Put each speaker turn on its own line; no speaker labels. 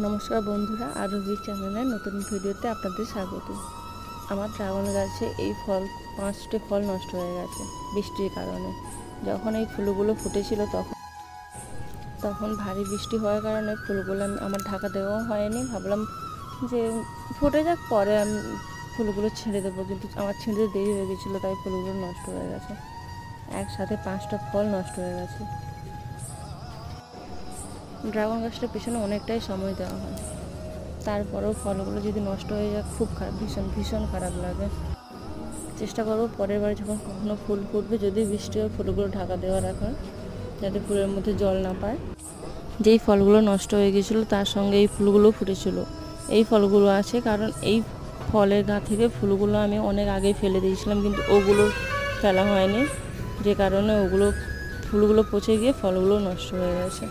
নমস্কার বন্ধুরা, আরবি চ্যানেলের নতুন ভিডিওতে আপনাদের স্বাগত। আমার ড্রাগন গাছে এই ফল 5টি ফল নষ্ট হয়ে গেছে বৃষ্টির কারণে। যখন এই ফুলগুলো ফুটেছিল তখন ভারী বৃষ্টি হওয়ার কারণে ফুলগুলো আমার ঢাকা দেওয়াও হয়নি। ভাবলাম যে ফুটে যাক, পরে আমি ফুলগুলো ছেড়ে দেবো, কিন্তু আমার ছেড়ে দেরি হয়ে গেছিলো, তাই ফুলগুলো নষ্ট হয়ে গেছে। একসাথে 5টা ফল নষ্ট হয়ে গেছে। ড্রাগন গাছটার পেছনে অনেকটাই সময় দেওয়া হয়, তারপরেও ফলগুলো যদি নষ্ট হয়ে যায় খুব খারাপ, ভীষণ খারাপ লাগে। চেষ্টা করবো পরের বার যখন কখনো ফুল ফুটবে, যদি বৃষ্টি হয় ফুলগুলো ঢাকা দেওয়া রাখা, যাতে ফুলের মধ্যে জল না পায়। যেই ফলগুলো নষ্ট হয়ে গেছিলো তার সঙ্গে এই ফুলগুলো ফুটেছিল। এই ফলগুলো আছে কারণ এই ফলের গা থেকে ফুলগুলো আমি অনেক আগে ফেলে দিয়েছিলাম, কিন্তু ওগুলো ফেলা হয়নি, যে কারণে ফুলগুলো পচে গিয়ে ফলগুলো নষ্ট হয়ে গেছে।